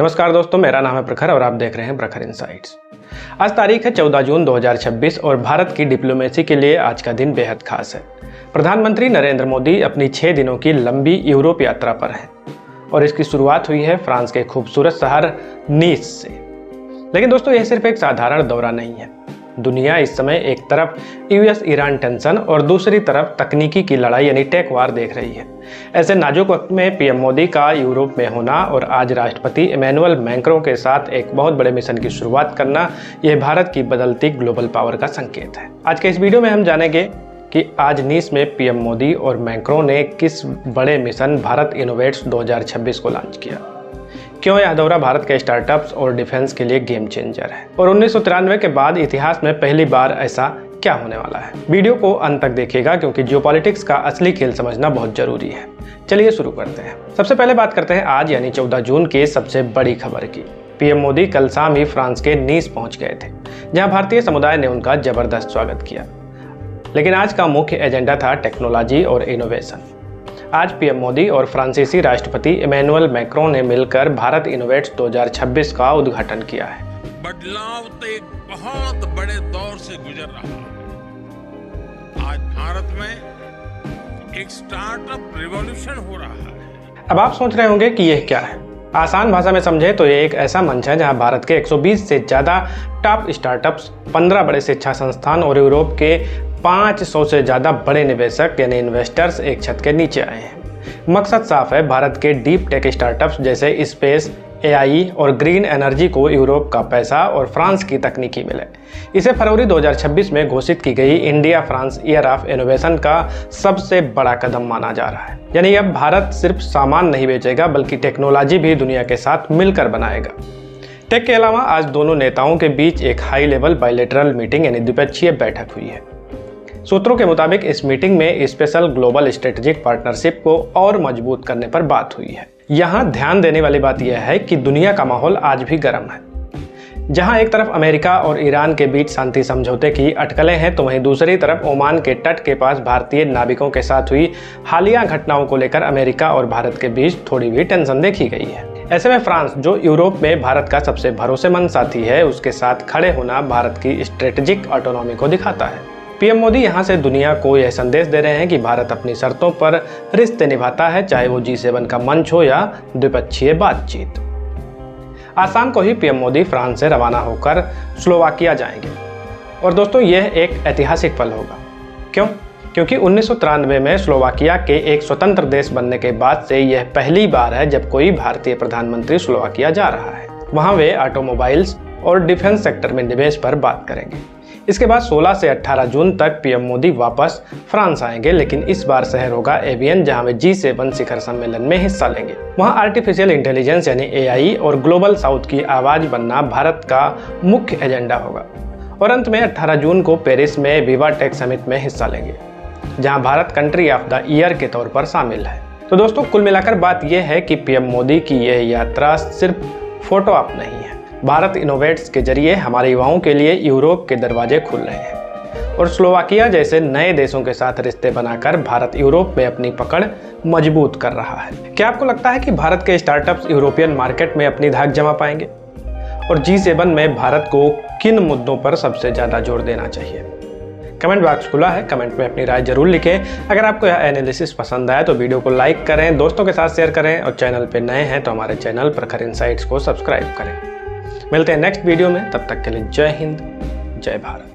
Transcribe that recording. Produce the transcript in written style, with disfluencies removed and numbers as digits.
नमस्कार दोस्तों, मेरा नाम है प्रखर और आप देख रहे हैं प्रखर इनसाइट्स। आज तारीख है 14 जून 2026 और भारत की डिप्लोमेसी के लिए आज का दिन बेहद खास है। प्रधानमंत्री नरेंद्र मोदी अपनी 6 दिनों की लंबी यूरोप यात्रा पर हैं और इसकी शुरुआत हुई है फ्रांस के खूबसूरत शहर नीस से। लेकिन दोस्तों, यह सिर्फ एक साधारण दौरा नहीं है। दुनिया इस समय एक तरफ यूएस ईरान टेंशन और दूसरी तरफ तकनीकी की लड़ाई यानी टेक वार देख रही है। ऐसे नाजुक वक्त में पीएम मोदी का यूरोप में होना और आज राष्ट्रपति इमैनुअल मैक्रों के साथ एक बहुत बड़े मिशन की शुरुआत करना, यह भारत की बदलती ग्लोबल पावर का संकेत है। आज के इस वीडियो में हम जानेंगे कि आज नीस में पीएम मोदी और मैक्रों ने किस बड़े मिशन भारत इनोवेट्स 2026 को लॉन्च किया, क्यों यह दौरा भारत के स्टार्टअप्स और डिफेंस के लिए गेम चेंजर है और 1993 के बाद इतिहास में पहली बार ऐसा क्या होने वाला है। वीडियो को अंत तक देखिएगा क्योंकि जियोपॉलिटिक्स का असली खेल समझना बहुत जरूरी है। चलिए शुरू करते हैं। सबसे पहले बात करते हैं आज यानी 14 जून की सबसे बड़ी खबर की। पीएम मोदी कल शाम ही फ्रांस के नीस पहुंच गए थे, जहां भारतीय समुदाय ने उनका जबरदस्त स्वागत किया। लेकिन आज का मुख्य एजेंडा था टेक्नोलॉजी और इनोवेशन। आज पीएम मोदी और फ्रांसीसी राष्ट्रपति इमैनुअल मैक्रों ने मिलकर भारत इनोवेट्स 2026 का उद्घाटन किया है। बदलाव तो एक बहुत बड़े दौर से गुजर रहा है। आज भारत में एक स्टार्टअप रिवॉल्यूशन हो रहा है। अब आप सोच रहे होंगे कि यह क्या है। आसान भाषा में समझे तो ये एक ऐसा मंच है जहां भारत के 120 से ज्यादा टॉप स्टार्टअप्स, 15 बड़े शिक्षा संस्थान और यूरोप के 500 से ज़्यादा बड़े निवेशक यानी इन्वेस्टर्स एक छत के नीचे आए हैं। मकसद साफ है, भारत के डीप टेक स्टार्टअप्स जैसे स्पेस, एआई और ग्रीन एनर्जी को यूरोप का पैसा और फ्रांस की तकनीकी मिले। इसे फरवरी 2026 में घोषित की गई India France year of innovation का सबसे बड़ा कदम माना जा रहा है। यानी अब भारत सिर्फ सामान नहीं बेचेगा बल्कि टेक्नोलॉजी भी दुनिया के साथ मिलकर बनाएगा। टेक के अलावा आज दोनों नेताओं के बीच एक हाई लेवल बायलैटरल मीटिंग यानी द्विपक्षीय बैठक हुई है। सूत्रों के मुताबिक इस मीटिंग में स्पेशल ग्लोबल स्ट्रेटेजिक पार्टनरशिप को और मजबूत करने पर बात हुई है। यहाँ ध्यान देने वाली बात यह है कि दुनिया का माहौल आज भी गर्म है। जहाँ एक तरफ अमेरिका और ईरान के बीच शांति समझौते की अटकलें हैं, तो वहीं दूसरी तरफ ओमान के तट के पास भारतीय नाविकों के साथ हुई हालिया घटनाओं को लेकर अमेरिका और भारत के बीच थोड़ी भी टेंशन देखी गई है। ऐसे में फ्रांस, जो यूरोप में भारत का सबसे भरोसेमंद साथी है, उसके साथ खड़े होना भारत की स्ट्रेटेजिक ऑटोनॉमी को दिखाता है। पीएम मोदी यहां से दुनिया को यह संदेश दे रहे हैं कि भारत अपनी शर्तों पर रिश्ते निभाता है, चाहे वो G7 का मंच हो या द्विपक्षीय बातचीत। आज शाम को ही पीएम मोदी फ्रांस से रवाना होकर स्लोवाकिया जाएंगे और दोस्तों, यह एक ऐतिहासिक पल होगा। क्यों? क्योंकि 1993 में स्लोवाकिया के एक स्वतंत्र देश बनने के बाद से यह पहली बार है जब कोई भारतीय प्रधानमंत्री स्लोवाकिया जा रहा है। वहां वे ऑटोमोबाइल्स और डिफेंस सेक्टर में निवेश पर बात करेंगे। इसके बाद 16 से 18 जून तक पीएम मोदी वापस फ्रांस आएंगे, लेकिन इस बार शहर होगा एवियन, जहां वे G7 शिखर सम्मेलन में हिस्सा लेंगे। वहां आर्टिफिशियल इंटेलिजेंस यानी एआई और ग्लोबल साउथ की आवाज बनना भारत का मुख्य एजेंडा होगा। और अंत में 18 जून को पेरिस में विवा टेक समिट में हिस्सा लेंगे, जहां Bharat country of the year के तौर पर शामिल है। तो दोस्तों, कुल मिलाकर बात यह है कि पीएम मोदी की यह यात्रा सिर्फ फोटो ऑप नहीं है। भारत इनोवेट्स के जरिए हमारे युवाओं के लिए यूरोप के दरवाजे खुल रहे हैं और स्लोवाकिया जैसे नए देशों के साथ रिश्ते बनाकर भारत यूरोप में अपनी पकड़ मजबूत कर रहा है। क्या आपको लगता है कि भारत के स्टार्टअप्स यूरोपियन मार्केट में अपनी धाक जमा पाएंगे? और G7 में भारत को किन मुद्दों पर सबसे ज्यादा जोर देना चाहिए? कमेंट बॉक्स खुला है, कमेंट में अपनी राय जरूर लिखें। अगर आपको यह एनालिसिस पसंद आया तो वीडियो को लाइक करें, दोस्तों के साथ शेयर करें और चैनल पर नए हैं तो हमारे चैनल प्रखर इनसाइट्स को सब्सक्राइब करें। मिलते हैं नेक्स्ट वीडियो में, तब तक के लिए जय हिंद, जय भारत।